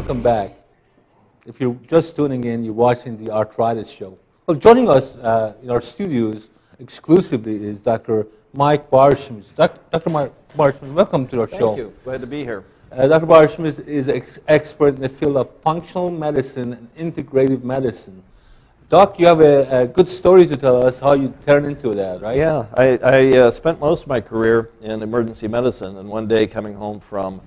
welcome back. If you're just tuning in, you're watching the Arthritis Show. Well, joining us in our studios exclusively is Dr. Mike Bauerschmidt. Dr. Bauerschmidt, welcome to our show. Thank you. Glad to be here. Dr. Bauerschmidt is an expert in the field of functional medicine and integrative medicine. Doc, you have a good story to tell us how you turned into that, right? Yeah, I spent most of my career in emergency medicine, and one day coming home from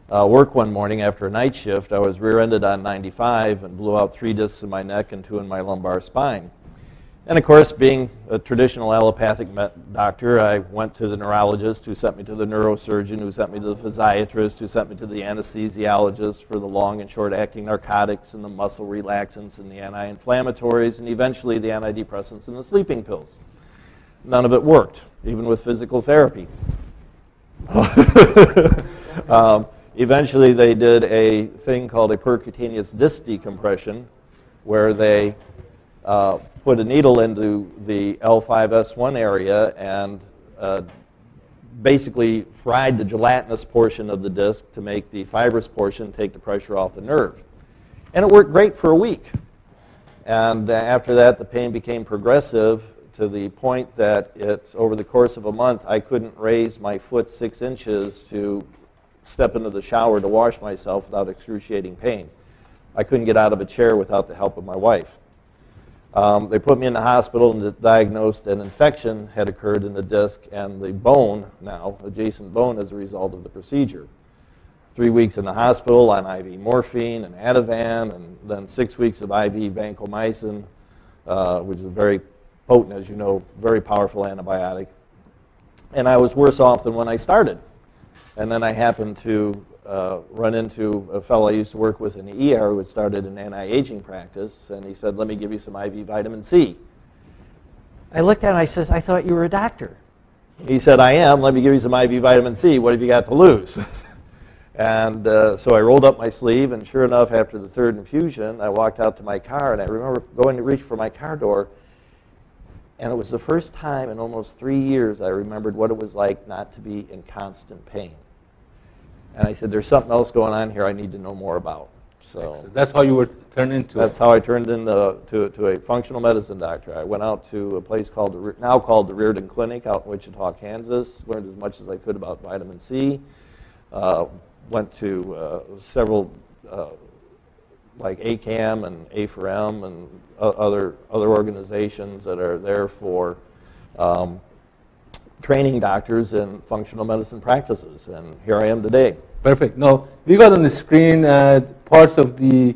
work one morning after a night shift, I was rear-ended on 95 and blew out 3 discs in my neck and 2 in my lumbar spine. And of course, being a traditional allopathic doctor, I went to the neurologist who sent me to the neurosurgeon, who sent me to the physiatrist, who sent me to the anesthesiologist for the long and short-acting narcotics and the muscle relaxants and the anti-inflammatories and eventually the antidepressants and the sleeping pills. None of it worked, even with physical therapy. Eventually, they did a thing called a percutaneous disc decompression, where they put a needle into the L5-S1 area and basically fried the gelatinous portion of the disc to make the fibrous portion take the pressure off the nerve. And it worked great for a week. And after that, the pain became progressive to the point that over the course of a month, I couldn't raise my foot 6 inches to step into the shower to wash myself without excruciating pain. I couldn't get out of a chair without the help of my wife. They put me in the hospital and diagnosed an infection had occurred in the disc and the bone, now adjacent bone, as a result of the procedure. 3 weeks in the hospital on IV morphine and Ativan, and then 6 weeks of IV vancomycin, which is a very potent, as you know, very powerful antibiotic. And I was worse off than when I started. And then I happened to run into a fellow I used to work with in the ER who had started an anti-aging practice, and he said, "Let me give you some IV vitamin C." I looked at him, I said, "I thought you were a doctor." He said, "I am. Let me give you some IV vitamin C. What have you got to lose?" And so I rolled up my sleeve, and sure enough, after the 3rd infusion, I walked out to my car, and I remember going to reach for my car door, and it was the first time in almost 3 years I remembered what it was like not to be in constant pain. And I said, "There's something else going on here I need to know more about." So that's how you were turned into That's how I turned into to a functional medicine doctor. I went out to a place now called the Reardon Clinic out in Wichita, Kansas, learned as much as I could about vitamin C, went to several like ACAM and A4M and other organizations that are there for training doctors in functional medicine practices, and here I am today. Perfect. Now, we got on the screen parts of the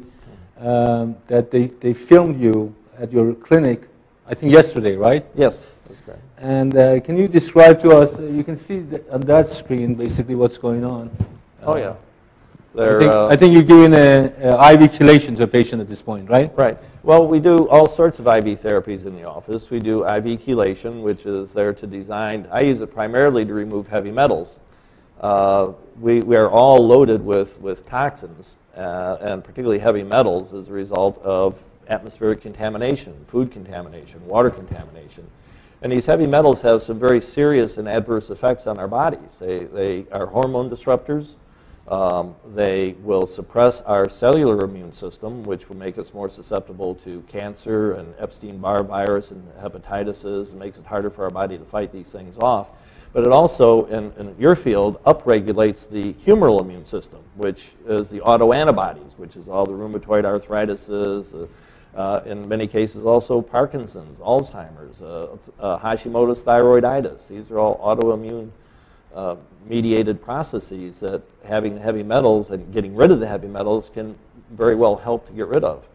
that they filmed you at your clinic, I think yesterday, right? Yes, that's correct. And can you describe to us, you can see on that screen basically what's going on. Oh, yeah. I think you're giving an IV chelation to a patient at this point, right? Right. Well, we do all sorts of IV therapies in the office. We do IV chelation, which is there to design. I use it primarily to remove heavy metals. We are all loaded with toxins, and particularly heavy metals as a result of atmospheric contamination, food contamination, water contamination. And these heavy metals have some very serious and adverse effects on our bodies. They are hormone disruptors. They will suppress our cellular immune system, which will make us more susceptible to cancer and Epstein-Barr virus and hepatitis, and makes it harder for our body to fight these things off. But it also, in your field, upregulates the humoral immune system, which is the autoantibodies, which is all the rheumatoid arthritises, in many cases also Parkinson's, Alzheimer's, Hashimoto's thyroiditis. These are all autoimmune mediated processes that having the heavy metals and getting rid of the heavy metals can very well help to get rid of.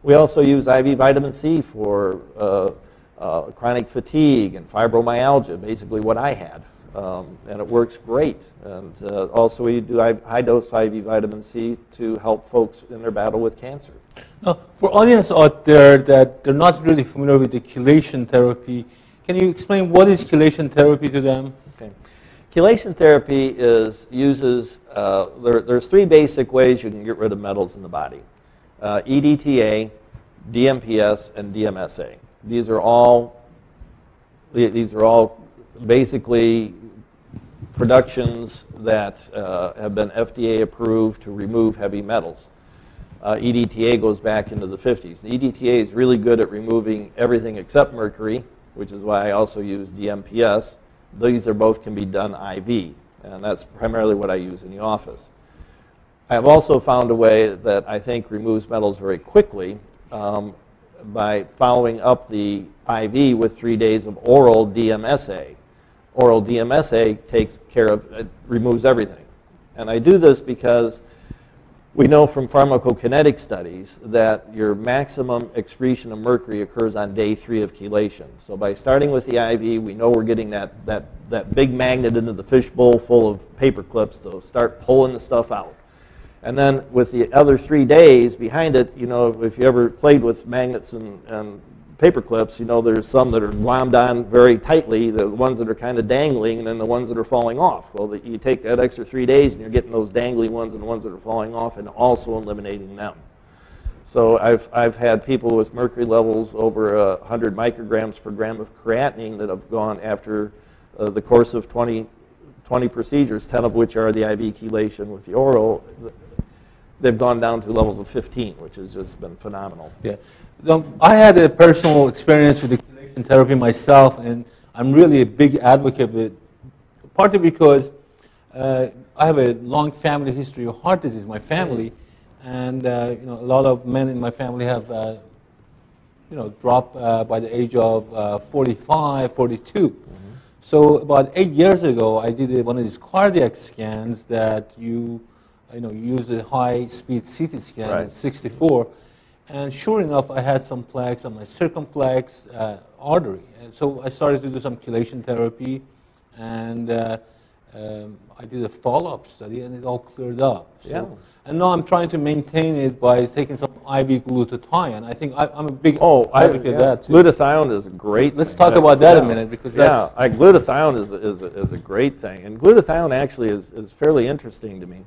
We also use IV vitamin C for chronic fatigue and fibromyalgia, basically what I had, and it works great. And also we do high-dose IV vitamin C to help folks in their battle with cancer. Now, for audience out there that they're not really familiar with the chelation therapy, can you explain what is chelation therapy to them? Okay. Chelation therapy uses, there's 3 basic ways you can get rid of metals in the body. EDTA, DMPS, and DMSA. These are all basically productions that have been FDA approved to remove heavy metals. EDTA goes back into the 50s. The EDTA is really good at removing everything except mercury, which is why I also use the MPS. These are both can be done IV, and that's primarily what I use in the office. I have also found a way that I think removes metals very quickly by following up the IV with 3 days of oral DMSA. Oral DMSA takes care of, removes everything. And I do this because we know from pharmacokinetic studies that your maximum excretion of mercury occurs on day 3 of chelation. So by starting with the IV, we know we're getting that big magnet into the fishbowl full of paper clips to start pulling the stuff out. And then with the other 3 days behind it, you know, if you ever played with magnets and paper clips, you know there's some that are glommed on very tightly, the ones that are kind of dangling, and then the ones that are falling off. Well, you take that extra 3 days and you're getting those dangling ones and the ones that are falling off and also eliminating them. So I've had people with mercury levels over 100 micrograms per gram of creatinine that have gone after the course of 20 procedures, 10 of which are the IV chelation with the oral. They've gone down to levels of 15, which has just been phenomenal. Yeah. I had a personal experience with the chelation therapy myself, and I'm really a big advocate of it, partly because I have a long family history of heart disease in my family, and you know, a lot of men in my family have you know, dropped by the age of 45, 42. So about 8 years ago, I did one of these cardiac scans that you know, use a high-speed CT scan at 64, and sure enough, I had some plaques on my circumflex artery. And so I started to do some chelation therapy, and I did a follow-up study, and it all cleared up. So, and now I'm trying to maintain it by taking some IV glutathione. I think I'm a big advocate of that too. Glutathione is a great Let's talk about that a minute, because that's... glutathione is a great thing. And glutathione actually is fairly interesting to me.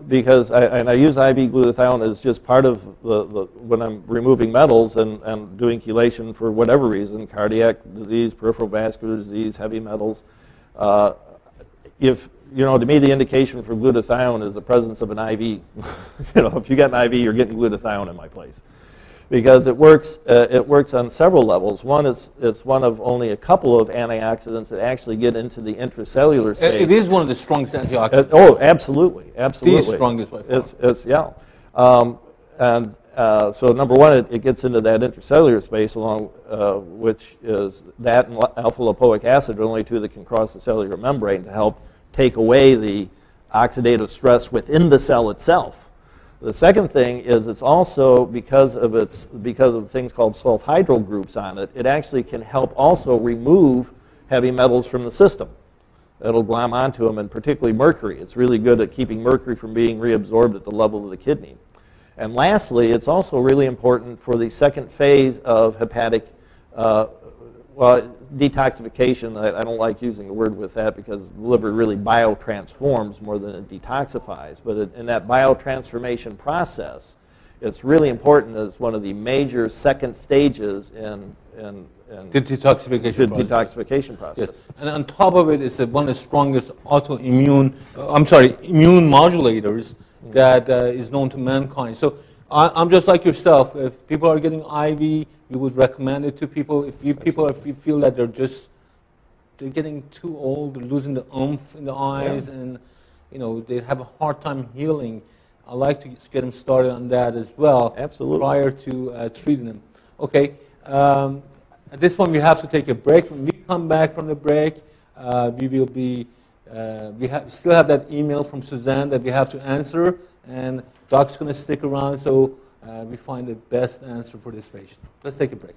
Because I use IV glutathione as just part of when I'm removing metals and doing chelation for whatever reason, cardiac disease, peripheral vascular disease, heavy metals. If, you know, to me the indication for glutathione is the presence of an IV. You know, if you got an IV, you're getting glutathione in my place. Because it works on several levels. One is it's one of only a couple of antioxidants that actually get into the intracellular space. It is one of the strongest antioxidants. Oh, absolutely, absolutely. The strongest by far. So number one, it gets into that intracellular space, along which is that and alpha-lipoic acid are only two that can cross the cellular membrane to help take away the oxidative stress within the cell itself. The second thing is it's also, because of things called sulfhydryl groups on it, it actually can help also remove heavy metals from the system. It'll glom onto them, and particularly mercury. It's really good at keeping mercury from being reabsorbed at the level of the kidney. And lastly, it's also really important for the second phase of hepatic detoxification. I don't like using the word with that because the liver really biotransforms more than it detoxifies. But in that biotransformation process, it's really important as one of the major second stages in the detoxification process. Yes. And on top of it, it's one of the strongest immune modulators that is known to mankind. So I'm just like yourself. If people are getting IV, you would recommend it to people. If you feel that they're getting too old, they're losing the oomph in the eyes, and you know they have a hard time healing, I like to get them started on that as well. Absolutely. Prior to treating them. Okay. At this point, we have to take a break. When we come back from the break, we will be. We still have that email from Suzanne that we have to answer, and Doc's going to stick around so we find the best answer for this patient. Let's take a break.